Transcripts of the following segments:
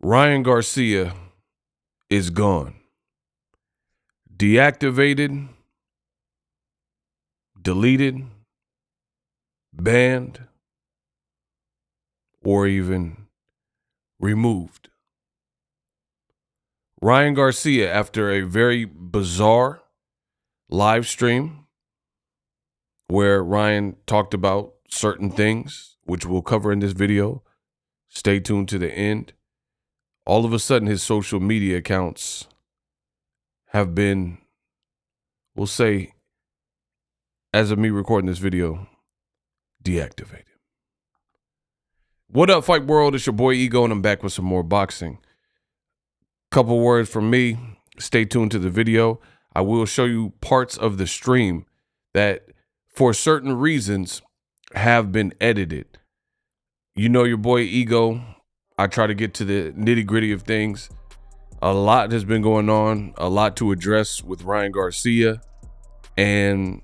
Ryan Garcia is gone. Deactivated, deleted, banned, or even removed. Ryan Garcia, after a very bizarre live stream where Ryan talked about certain things, which we'll cover in this video, stay tuned to the end. All of a sudden, his social media accounts have been, we'll say, as of me recording this video, deactivated. What up, Fight World? It's your boy Ego, and I'm back with some more boxing. Couple words from me. Stay tuned to the video. I will show you parts of the stream that, for certain reasons, have been edited. You know your boy Ego. I try to get to the nitty-gritty of things. A lot has been going on, a lot to address with Ryan Garcia, and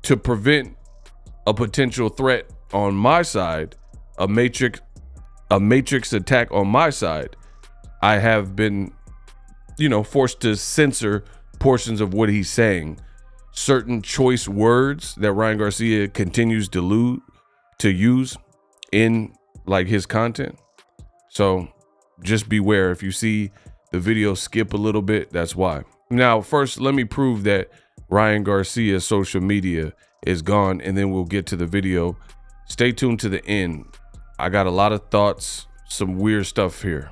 to prevent a potential threat on my side, a matrix attack on my side, I have been, forced to censor portions of what he's saying. Certain choice words that Ryan Garcia continues to use in his content. So just beware. If you see the video skip a little bit, that's why. Now, first, let me prove that Ryan Garcia's social media is gone, and then we'll get to the video. Stay tuned to the end. I got a lot of thoughts, some weird stuff here.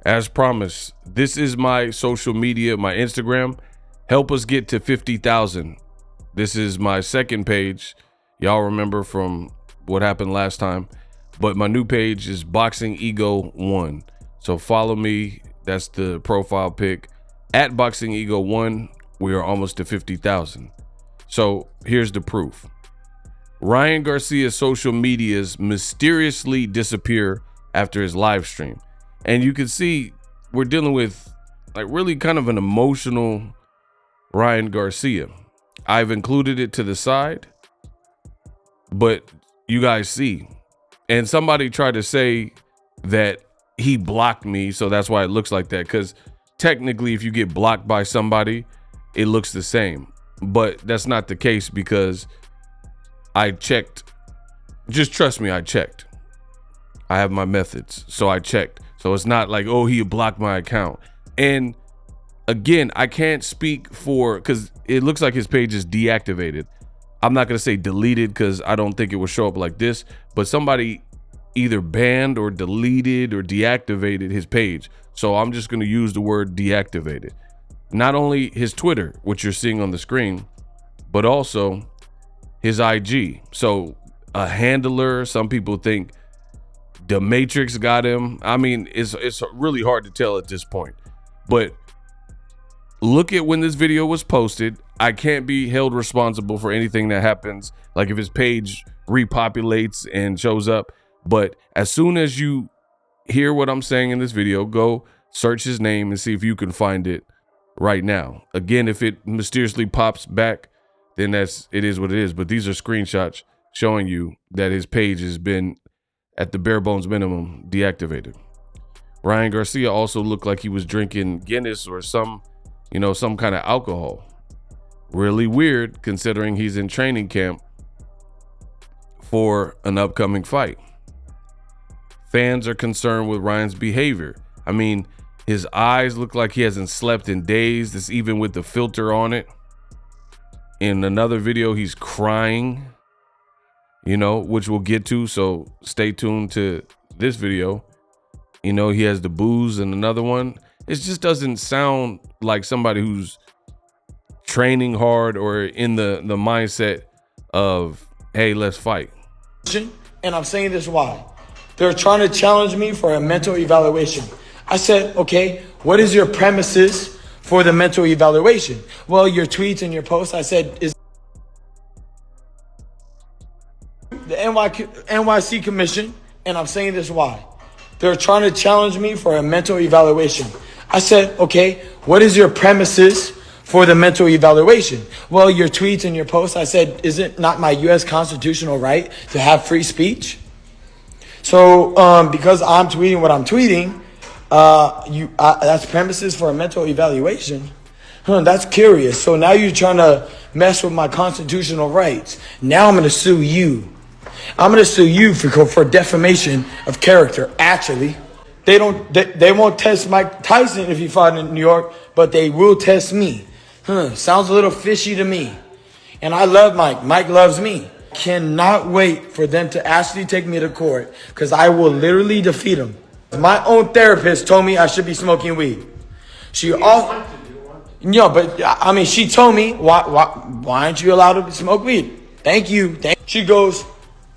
As promised, this is my social media, my Instagram. Help us get to 50,000. This is my second page. Y'all remember from what happened last time. But my new page is BOXINGEGO 1. So follow me. That's the profile pic. At BOXINGEGO 1, we are almost to 50,000. So here's the proof. Ryan Garcia's social medias mysteriously disappear after his live stream. And you can see we're dealing with really kind of an emotional Ryan Garcia. I've included it to the side, but you guys see. And somebody tried to say that he blocked me, so that's why it looks like that. Because technically, if you get blocked by somebody, it looks the same. But that's not the case because I checked. Just trust me, I checked. I have my methods, so I checked. So it's not like, oh, he blocked my account. And again, I can't speak for, because it looks like his page is deactivated. I'm not going to say deleted because I don't think it will show up like this, but somebody either banned or deleted or deactivated his page. So I'm just going to use the word deactivated. Not only his Twitter, which you're seeing on the screen, but also his IG. So a handler, some people think the Matrix got him. I mean, it's really hard to tell at this point. But look at when this video was posted. I can't be held responsible for anything that happens, like if his page repopulates and shows up. But as soon as you hear what I'm saying in this video, go search his name and see if you can find it right now. Again, if it mysteriously pops back, then it is what it is. But these are screenshots showing you that his page has been, at the bare bones minimum, deactivated. Ryan Garcia also looked like he was drinking Guinness or some kind of alcohol. Really weird considering he's in training camp for an upcoming fight. Fans are concerned with Ryan's behavior. I mean, his eyes look like he hasn't slept in days. This even with the filter on it. In another video, he's crying, which we'll get to. So stay tuned to this video. He has the booze in another one. It just doesn't sound like somebody who's training hard or in the mindset of, hey, let's fight. And I'm saying this why. They're trying to challenge me for a mental evaluation. I said, okay, what is your premises for the mental evaluation? Well, your tweets and your posts, I said, is the NYC Commission, and I'm saying this why. They're trying to challenge me for a mental evaluation. I said, okay, what is your premises for the mental evaluation? Well, your tweets and your posts, I said, is it not my U.S. constitutional right to have free speech? So because I'm tweeting what I'm tweeting, that's premises for a mental evaluation. That's curious. So now you're trying to mess with my constitutional rights. Now I'm going to sue you. I'm going to sue you for defamation of character. Actually, they won't test Mike Tyson if he fought in New York, but they will test me. Sounds a little fishy to me. And I love Mike. Mike loves me. Cannot wait for them to actually take me to court, because I will literally defeat them. My own therapist told me I should be smoking weed. She all, but I mean, she told me, why aren't you allowed to smoke weed? Thank you. She goes,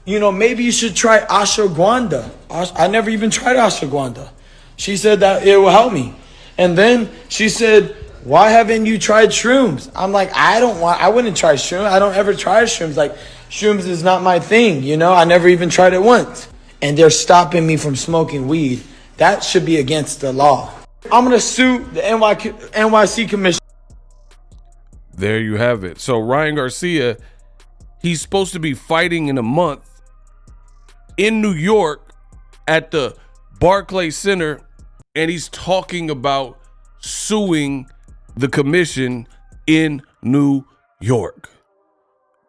maybe you should try ashwagandha. I never even tried ashwagandha. She said that it will help me. And then she said, why haven't you tried shrooms? I'm like, I wouldn't try shrooms. I don't ever try shrooms. Like, shrooms is not my thing, I never even tried it once. And they're stopping me from smoking weed. That should be against the law. I'm going to sue the NYC Commission. There you have it. So Ryan Garcia, he's supposed to be fighting in a month in New York at the Barclays Center, and he's talking about suing the commission in New York.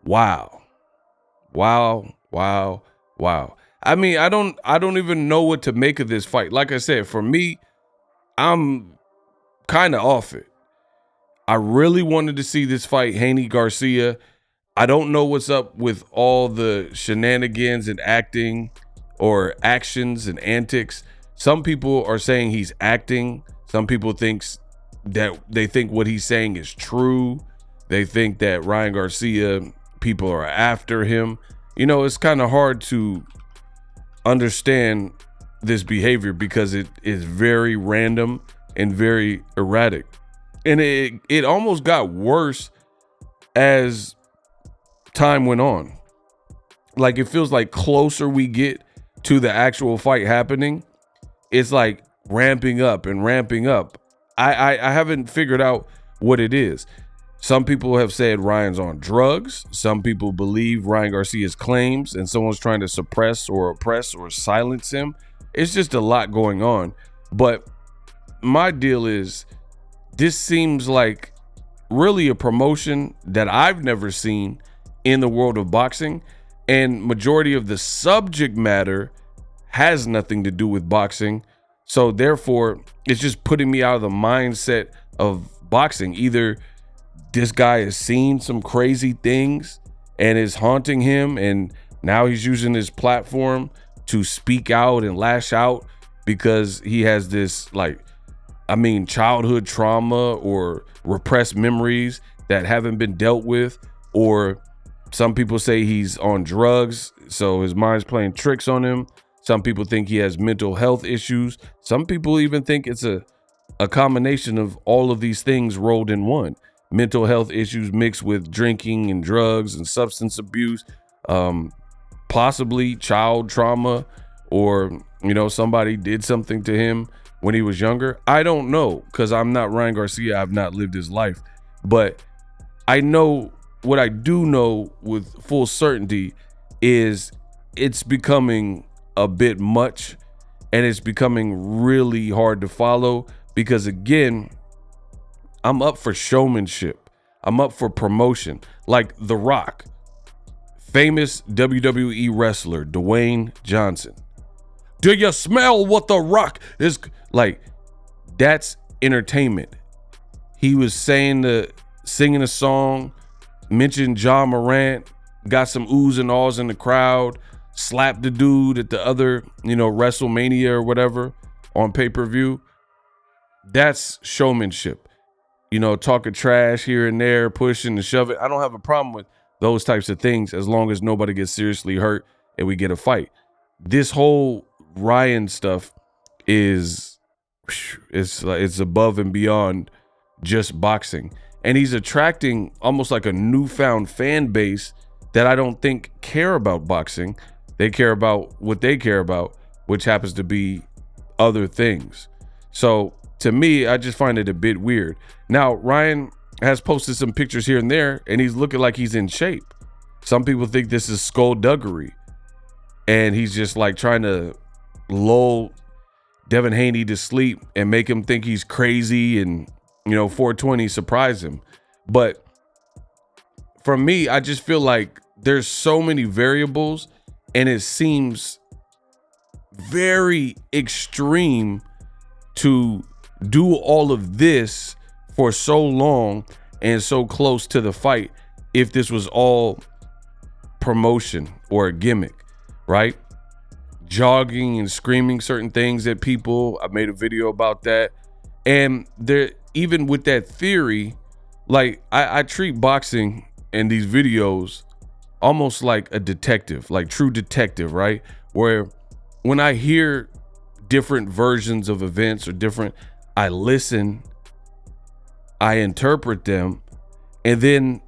Wow. I mean, I don't even know what to make of this fight. Like I said, for me, I'm kind of off it. I really wanted to see this fight, Haney Garcia. I don't know what's up with all the shenanigans and acting or actions and antics. Some people are saying he's acting. Some people think what he's saying is true. They think that Ryan Garcia, people are after him. It's kind of hard to understand this behavior because it is very random and very erratic. And it almost got worse as time went on. Like, it feels like closer we get to the actual fight happening, it's like ramping up and ramping up. I haven't figured out what it is. Some people have said Ryan's on drugs. Some people believe Ryan Garcia's claims and someone's trying to suppress or oppress or silence him. It's just a lot going on. But my deal is, this seems like really a promotion that I've never seen in the world of boxing. And majority of the subject matter has nothing to do with boxing. So therefore, it's just putting me out of the mindset of boxing. Either this guy has seen some crazy things and is haunting him, and now he's using his platform to speak out and lash out because he has this, childhood trauma or repressed memories that haven't been dealt with. Or some people say he's on drugs, so his mind's playing tricks on him. Some people think he has mental health issues. Some people even think it's a combination of all of these things rolled in one. Mental health issues mixed with drinking and drugs and substance abuse, possibly child trauma, or, somebody did something to him when he was younger. I don't know, because I'm not Ryan Garcia. I've not lived his life. But I know what I do know with full certainty is it's becoming a bit much, and it's becoming really hard to follow because, again, I'm up for showmanship. I'm up for promotion. Like The Rock, famous WWE wrestler Dwayne Johnson. Do you smell what The Rock is like? That's entertainment. He was singing a song, mentioned John Morant, got some oohs and ahs in the crowd, slapped the dude at the other, WrestleMania or whatever on pay-per-view. That's showmanship. Talking trash here and there, pushing and shoving. I don't have a problem with those types of things as long as nobody gets seriously hurt and we get a fight. This whole Ryan stuff it's above and beyond just boxing. And he's attracting almost like a newfound fan base that I don't think care about boxing. They care about what they care about, which happens to be other things. So to me, I just find it a bit weird. Now, Ryan has posted some pictures here and there, and he's looking like he's in shape. Some people think this is skullduggery. and he's just like trying to lull Devin Haney to sleep and make him think he's crazy, and 420 surprise him. But for me, I just feel like there's so many variables, and it seems very extreme to do all of this for so long and so close to the fight if this was all promotion or a gimmick, right? Jogging and screaming certain things at people. I made a video about that. And there, even with that theory, like I treat boxing and these videos almost like a detective, like True Detective, right? Where when I hear different versions of events or different, I listen, I interpret them, and then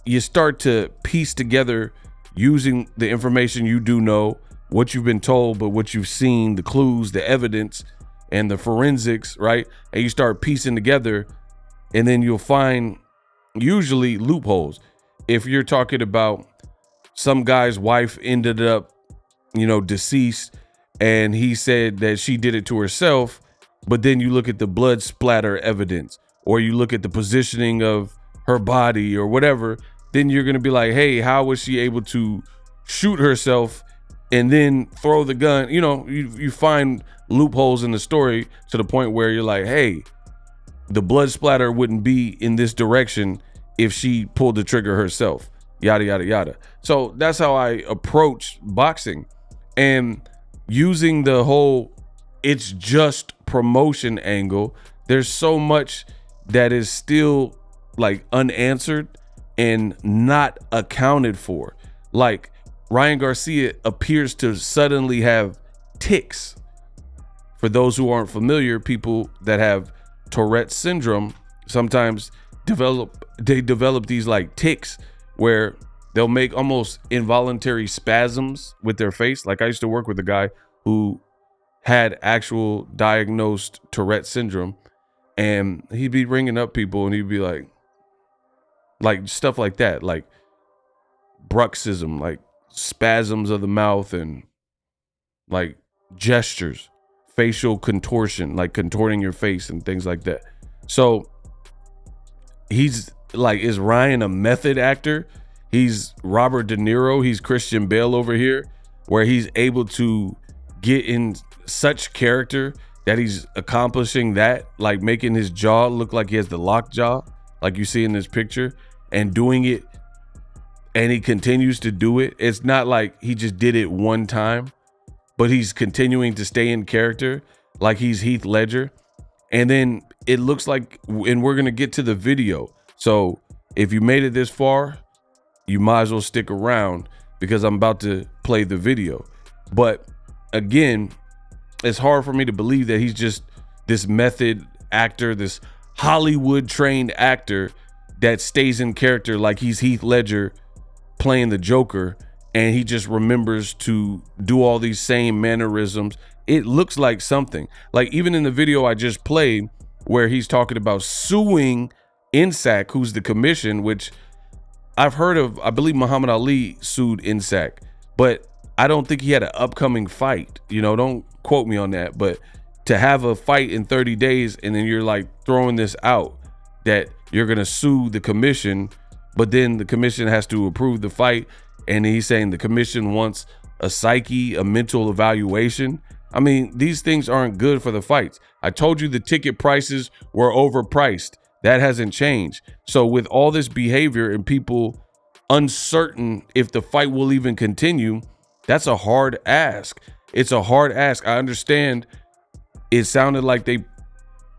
you start to piece together using the information you do know, what you've been told, but what you've seen, the clues, the evidence, and the forensics, right? And you start piecing together, and then you'll find usually loopholes. If you're talking about some guy's wife ended up, deceased, and he said that she did it to herself, but then you look at the blood splatter evidence, or you look at the positioning of her body or whatever, then you're going to be like, hey, how was she able to shoot herself and then throw the gun? You find loopholes in the story to the point where you're like, hey, the blood splatter wouldn't be in this direction if she pulled the trigger herself, yada, yada, yada. So that's how I approach boxing, and using the whole it's just promotion angle. There's so much that is still like unanswered and not accounted for. Like Ryan Garcia appears to suddenly have tics. For those who aren't familiar, people that have Tourette's syndrome sometimes develop these like tics where they'll make almost involuntary spasms with their face. Like I used to work with a guy who had actual diagnosed Tourette's syndrome, and he'd be ringing up people and he'd be like stuff like that, like bruxism, like spasms of the mouth and like gestures, facial contortion, like contorting your face and things like that. So he's like, is Ryan a method actor? He's Robert De Niro, he's Christian Bale over here, where he's able to get in such character that he's accomplishing that, like making his jaw look like he has the lock jaw, like you see in this picture, and doing it, and he continues to do it. It's not like he just did it one time, but he's continuing to stay in character like he's Heath Ledger. And then it looks like, and we're gonna get to the video, so if you made it this far, you might as well stick around because I'm about to play the video. But again, it's hard for me to believe that he's just this method actor, this Hollywood trained actor that stays in character like he's Heath Ledger playing the Joker, and he just remembers to do all these same mannerisms. It looks like something, like even in the video I just played where he's talking about suing INSAC, who's the commission, which I've heard of. I believe Muhammad Ali sued INSAC, but I don't think he had an upcoming fight. Don't quote me on that, but to have a fight in 30 days and then you're like throwing this out that you're going to sue the commission, but then the commission has to approve the fight. And he's saying the commission wants a mental evaluation. I mean, these things aren't good for the fights. I told you the ticket prices were overpriced. That hasn't changed. So with all this behavior and people uncertain if the fight will even continue, that's a hard ask. It's a hard ask. I understand it sounded like they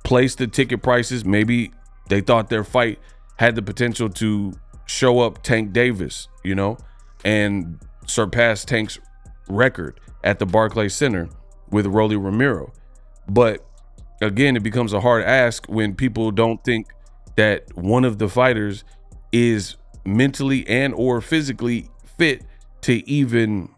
placed the ticket prices. Maybe they thought their fight had the potential to show up Tank Davis, and surpass Tank's record at the Barclays Center with Rolly Romero. But again, it becomes a hard ask when people don't think that one of the fighters is mentally and or physically fit to even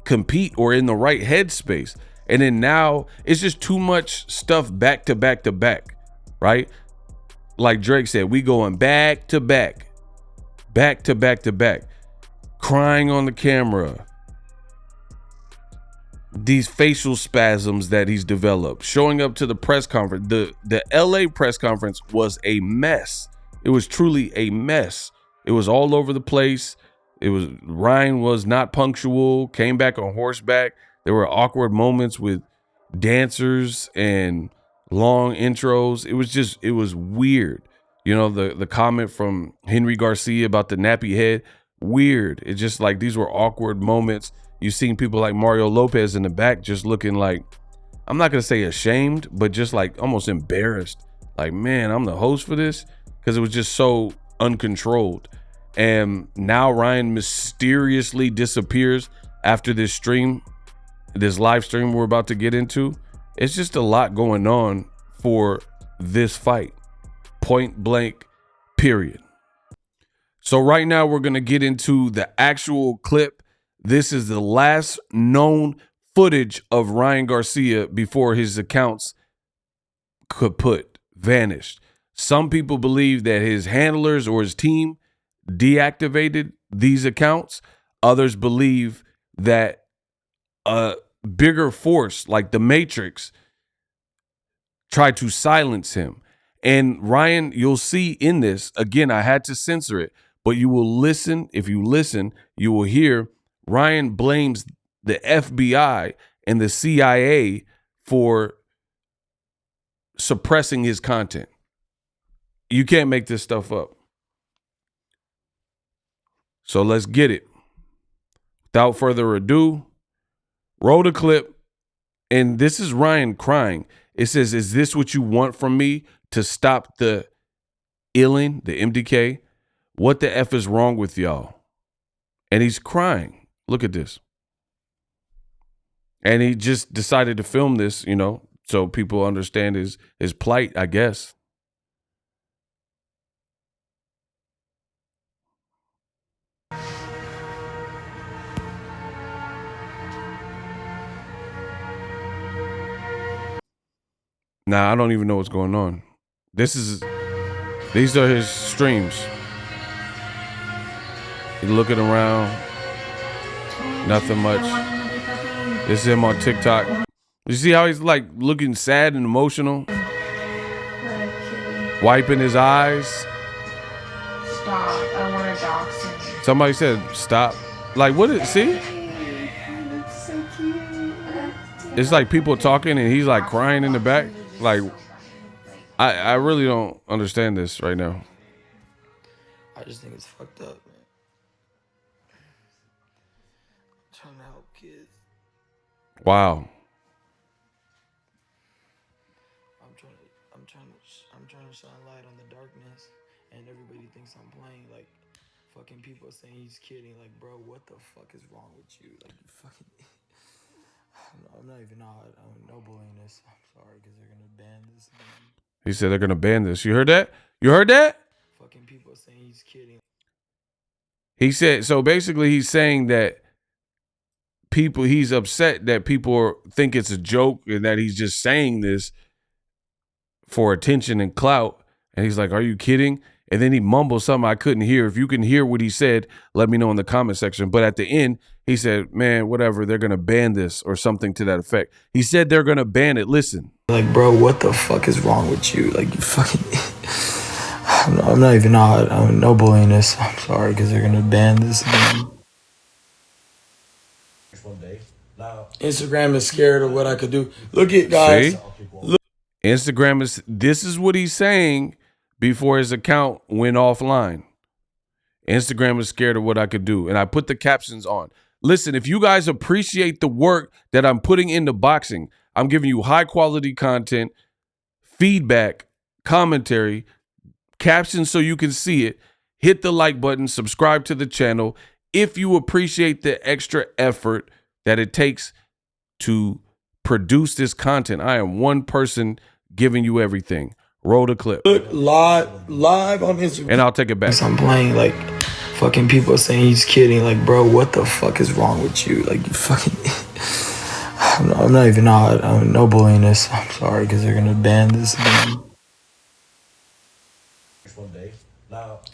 compete or in the right headspace. And then now it's just too much stuff back to back to back, right? Like Drake said, we going back to back, back to back to back, crying on the camera, these facial spasms that he's developed, showing up to the press conference. The LA press conference was a mess. It was truly a mess. It was all over the place. Ryan was not punctual, came back on horseback. There were awkward moments with dancers and long intros. It was weird. You know, the comment from Henry Garcia about the nappy head, weird. It's just like these were awkward moments. You've seen people like Mario Lopez in the back just looking like, I'm not going to say ashamed, but just like almost embarrassed. Like, man, I'm the host for this, because it was just so uncontrolled. And now Ryan mysteriously disappears after this live stream we're about to get into. It's just a lot going on for this fight. Point blank, period. So right now we're going to get into the actual clip. This is the last known footage of Ryan Garcia before his accounts vanished. Some people believe that his handlers or his team deactivated these accounts. Others believe that a bigger force like the Matrix tried to silence him. And Ryan, you'll see in this, again, I had to censor it, but you will listen. If you listen, you will hear Ryan blames the FBI and the CIA for suppressing his content. You can't make this stuff up. So let's get it. Without further ado, roll the clip. And this is Ryan crying. It says, "Is this what you want from me, to stop the illing, the MDK? What the F is wrong with y'all?" And he's crying. Look at this. And he just decided to film this, you know, so people understand his plight, I guess. Nah, I don't even know what's going on. These are his streams. He's looking around. Nothing much. This is him on TikTok. You see how he's like looking sad and emotional? Wiping his eyes. Stop. I want to dox him. Somebody said stop. Like, what is, see? That's so cute. It's like people talking and he's like crying in the back. Like, I really don't understand this right now. I just think it's fucked up, man. I'm trying to help kids. Wow. I'm trying to shine light on the darkness, and everybody thinks I'm playing. Like, fucking people saying he's kidding. Like, bro, what the fuck is wrong with you? Like, you fucking. I'm not even odd. I'm no bullying this. I'm sorry, because they're gonna ban this. He said they're gonna ban this. You heard that? You heard that? Fucking people saying he's kidding. He said, so basically he's saying that he's upset that people think it's a joke and that he's just saying this for attention and clout. And he's like, are you kidding? And then he mumbled something I couldn't hear. If you can hear what he said, let me know in the comment section. But at the end, he said, man, whatever, they're going to ban this or something to that effect. He said they're going to ban it. Listen. Like, bro, what the fuck is wrong with you? Like, you fucking. I'm not even odd. I'm no bullying this. I'm sorry, because they're gonna ban this. Instagram is scared of what I could do. Look at guys. See? Look. Instagram this is what he's saying before his account went offline. Instagram is scared of what I could do. And I put the captions on. Listen, if you guys appreciate the work that I'm putting into boxing, I'm giving you high quality content, feedback, commentary, captions so you can see it. Hit the like button, subscribe to the channel. If you appreciate the extra effort that it takes to produce this content, I am one person giving you everything. Roll the clip. Look, live on Instagram. And I'll take it back. I'm playing, like, fucking people saying he's kidding. Like, bro, what the fuck is wrong with you? Like, you fucking. I'm not even odd. I'm no bullying this. I'm sorry, because they're gonna ban this.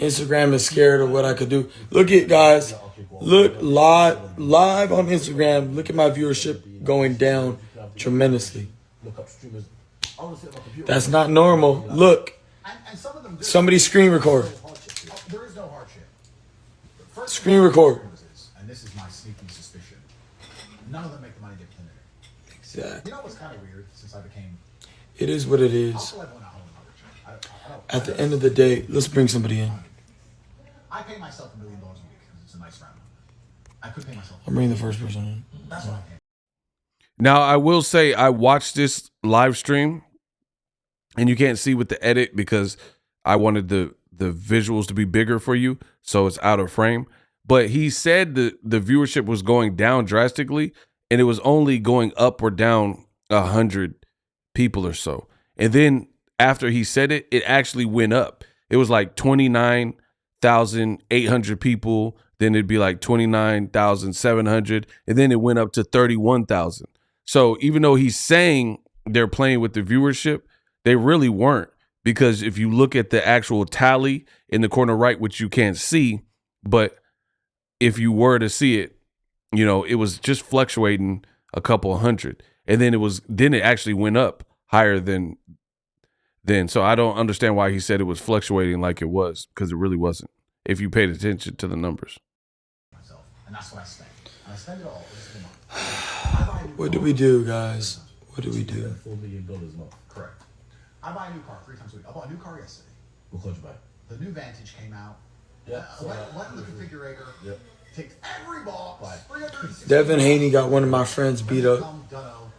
Instagram is scared of what I could do. Look at guys. Look live on Instagram. Look at my viewership going down tremendously. That's not normal. Look. Somebody screen record. There is no hardship. Screen record. And this is my sneaking suspicion. None of them make the money get cleaner. Exactly. You know what's kind of weird since I became... It is what it is. At the end of the day, let's bring somebody in. I pay myself $1 million a week because it's a nice round. I could pay myself... I'm bringing the first person in. That's what I pay. Now, I will say I watched this live stream, and you can't see with the edit because I wanted the visuals to be bigger for you, so it's out of frame. But he said the viewership was going down drastically, and it was only going up or down 100 people or so. And then after he said it, it actually went up. It was like 29,800 people. Then it'd be like 29,700. And then it went up to 31,000. So even though he's saying they're playing with the viewership, they really weren't. Because if you look at the actual tally in the corner right, which you can't see, but if you were to see it, you know, it was just fluctuating a couple hundred. And then it actually went up higher than then. So I don't understand why he said it was fluctuating like it was, because it really wasn't, if you paid attention to the numbers. And that's what I spend. And I spend it all. What do we do, guys? What do we do? $4 million month. Correct. I buy a new car 3 times a week. I bought a new car yesterday. What car you buy? The new Vantage came out. Yeah. Went in the configurator. Yep. Takes every box. 360. Devin Haney got one of my friends beat up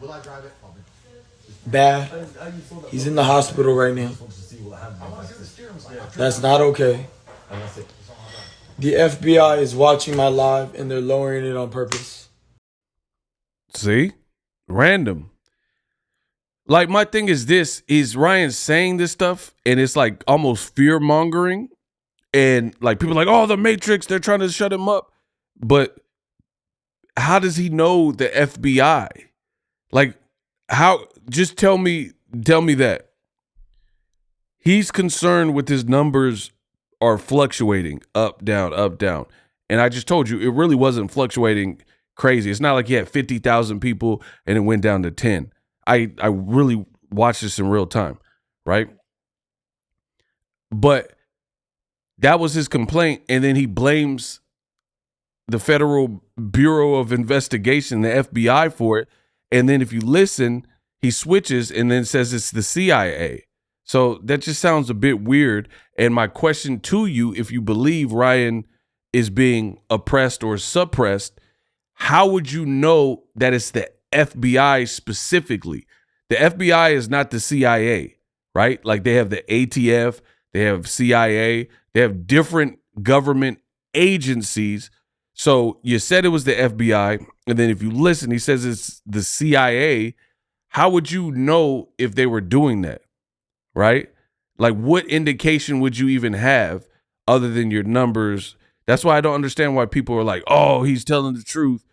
Will I drive it? bad. He's in the hospital right now. That's not okay. The FBI is watching my live and they're lowering it on purpose. See? Random. Like, my thing is this, is Ryan saying this stuff and it's like almost fear mongering, and like people are like, oh, the Matrix, they're trying to shut him up. But how does he know the FBI? Like, how? Just tell me that. He's concerned with his numbers are fluctuating up, down, up, down. And I just told you, it really wasn't fluctuating crazy. It's not like he had 50,000 people and it went down to 10. I really watched this in real time, right? But that was his complaint. And then he blames the Federal Bureau of Investigation, the FBI, for it. And then if you listen, he switches and then says it's the CIA. So that just sounds a bit weird. And my question to you, if you believe Ryan is being oppressed or suppressed, how would you know that it's the FBI specifically? The FBI is not the CIA, right? Like, they have the ATF, they have CIA, they have different government agencies. So you said it was the FBI, and then if you listen, he says it's the CIA. How would you know if they were doing that, right? Like, what indication would you even have other than your numbers? That's why I don't understand why people are like, oh, he's telling the truth.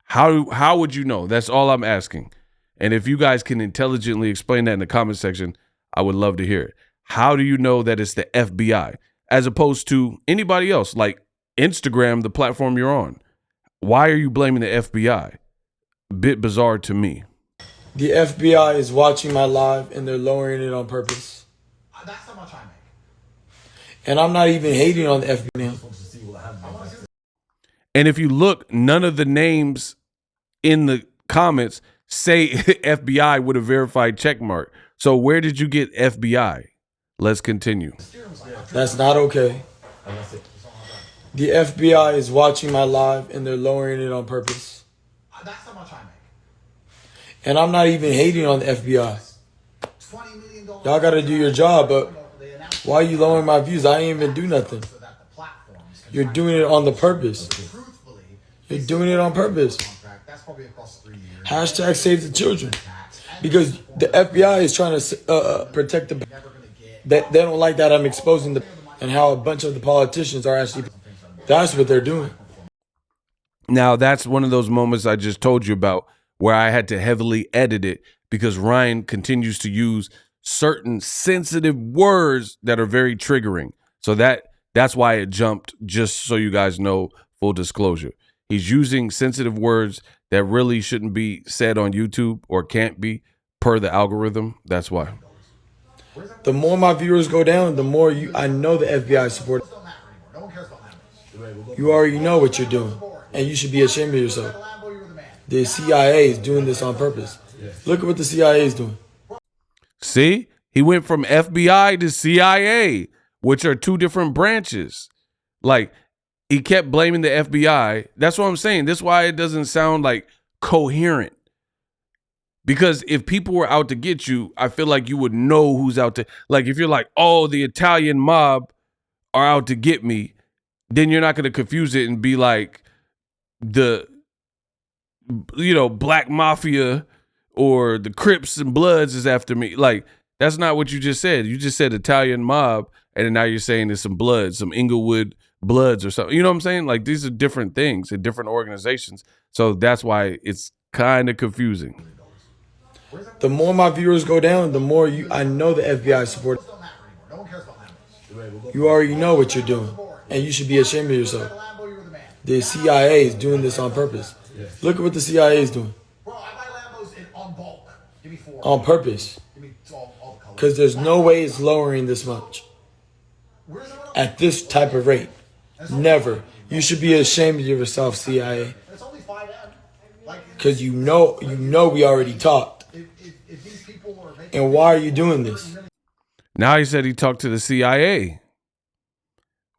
How would you know? That's all I'm asking. And if you guys can intelligently explain that in the comment section, I would love to hear it. How do you know that it's the FBI as opposed to anybody else, like Instagram, the platform you're on? Why are you blaming the FBI? Bit bizarre to me. The FBI is watching my live and they're lowering it on purpose. That's how much I make. And I'm not even hating on the FBI now. And if you look, none of the names in the comments say FBI with a verified check mark. So where did you get FBI? Let's continue. That's not okay. The FBI is watching my live and they're lowering it on purpose. That's how much I make. And I'm not even hating on the FBI. Y'all got to do your job, but why are you lowering my views? I ain't even do nothing. You're doing it on the purpose. You're doing it on purpose. Hashtag save the children. Because the FBI is trying to protect the... They don't like that I'm exposing the... And how a bunch of the politicians are actually... That's what they're doing. Now, that's one of those moments I just told you about where I had to heavily edit it because Ryan continues to use certain sensitive words that are very triggering. So that's why it jumped, just so you guys know, full disclosure. He's using sensitive words that really shouldn't be said on YouTube or can't be per the algorithm. That's why. The more my viewers go down, the more I know the FBI support. You already know what you're doing, and you should be ashamed of yourself. The CIA is doing this on purpose. Look at what the CIA is doing. See, he went from FBI to CIA, which are two different branches. Like, he kept blaming the FBI. That's what I'm saying. That's why it doesn't sound like coherent. Because if people were out to get you, I feel like you would know who's out to. Like, if you're like, oh, the Italian mob are out to get me, then you're not going to confuse it and be like the, Black Mafia or the Crips and Bloods is after me. Like, that's not what you just said. You just said Italian mob, and then now you're saying there's some Bloods, some Inglewood Bloods or something. You know what I'm saying? Like, these are different things in different organizations. So that's why it's kind of confusing. The more my viewers go down, the more I know the FBI support. You already know what you're doing, and you should be ashamed of yourself. The CIA is doing this on purpose. Look at what the CIA is doing. On purpose. Because there's no way it's lowering this much. At this type of rate. Never. You should be ashamed of yourself, CIA. Because you know we already talked. And why are you doing this? Now he said he talked to the CIA.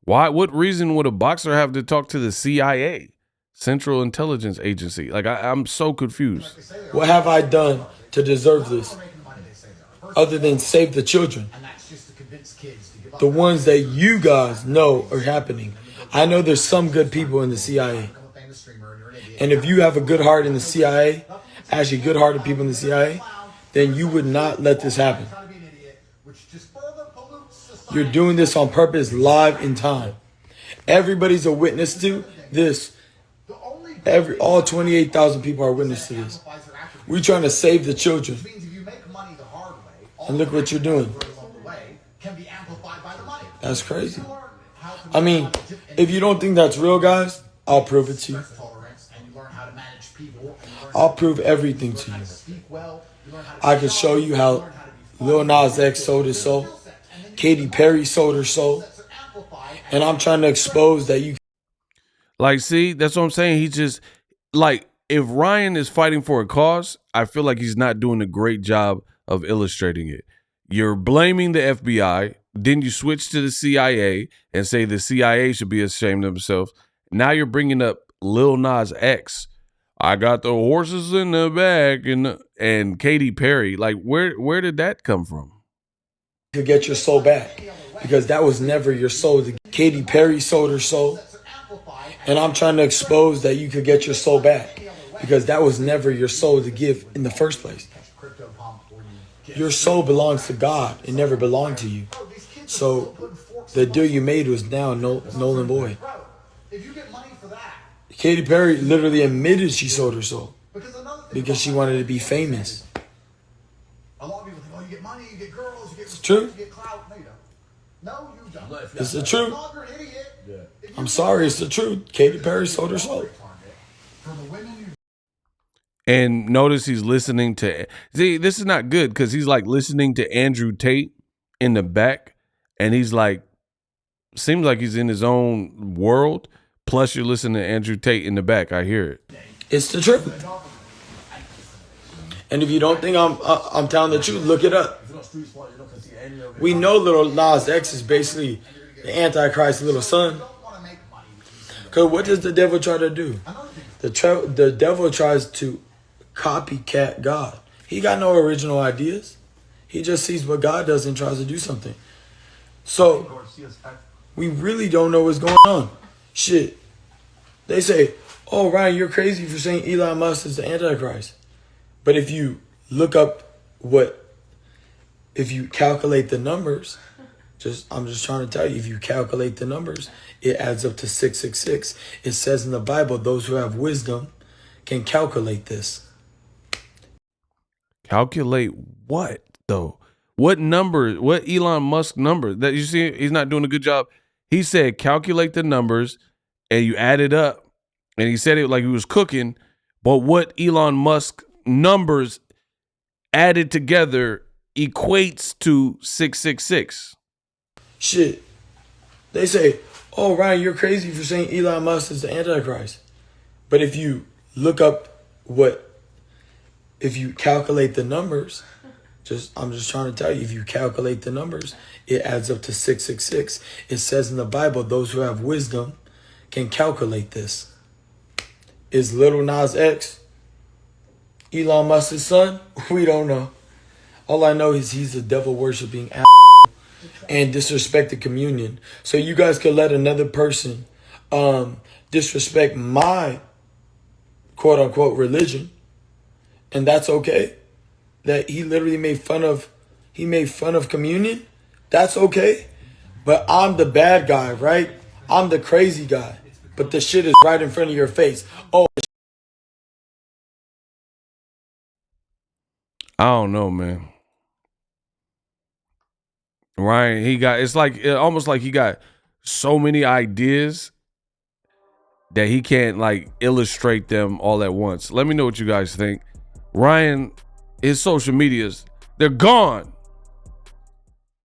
Why? What reason would a boxer have to talk to the CIA? Central Intelligence Agency. Like, I'm so confused. What have I done to deserve this? Other than save the children. The ones that you guys know are happening. I know there's some good people in the CIA. And if you have a good heart in the CIA, actually good-hearted people in the CIA, then you would not let this happen. You're doing this on purpose, live in time. Everybody's a witness to this. All 28,000 people are witness to this. We're trying to save the children. And look what you're doing. That's crazy. I mean, if you don't think that's real, guys, I'll prove it to you. I'll prove everything to you. I can show you how Lil Nas X sold his soul. Katy Perry sold her soul. And I'm trying to expose that you. Like, see, that's what I'm saying. He just, like, if Ryan is fighting for a cause, I feel like he's not doing a great job of illustrating it. You're blaming the FBI. Then you switch to the CIA and say the CIA should be ashamed of themselves. Now you're bringing up Lil Nas X. I got the horses in the back and Katy Perry. Like, where did that come from? To get your soul back, because that was never your soul. Katy Perry sold her soul, and I'm trying to expose that you could get your soul back, because that was never your soul to give in the first place. Your soul belongs to God. It never belonged to you. So the deal you made was now null and void. Katy Perry literally admitted she sold her soul because she wanted to be famous. It's true. It's the truth. I'm sorry, it's the truth. Katy Perry sold her soul. And notice he's listening to, see, this is not good because he's like listening to Andrew Tate in the back. And he's like, seems like he's in his own world. Plus you're listening to Andrew Tate in the back. I hear it. It's the truth. And if you don't think I'm telling the truth, look it up. We know Lil Nas X is basically the Antichrist's little son. Because what does the devil try to do? The devil tries to copycat God. He got no original ideas. He just sees what God does and tries to do something. So we really don't know what's going on. Shit. They say, oh, Ryan, you're crazy for saying Elon Musk is the Antichrist. But if you look up if you calculate the numbers, I'm just trying to tell you, if you calculate the numbers, it adds up to 666. It says in the Bible, those who have wisdom can calculate this. Calculate what, though? What number? What Elon Musk number? That you see, he's not doing a good job. He said calculate the numbers, and you add it up. And he said it like he was cooking. But what Elon Musk numbers added together equates to 666. Shit. They say, oh, Ryan, you're crazy for saying Elon Musk is the Antichrist. But if you look up if you calculate the numbers, I'm just trying to tell you, if you calculate the numbers, it adds up to 666. It says in the Bible, those who have wisdom can calculate this. Is Little Nas X Elon Musk's son? We don't know. All I know is he's a devil-worshipping and disrespected communion. So you guys could let another person disrespect my quote-unquote religion, and that's okay. That he literally made fun of communion. That's okay. But I'm the bad guy, right? I'm the crazy guy. But the shit is right in front of your face. Oh, I don't know, man. Ryan, almost like he got so many ideas that he can't like illustrate them all at once. Let me know what you guys think. Ryan, his social medias, they're gone.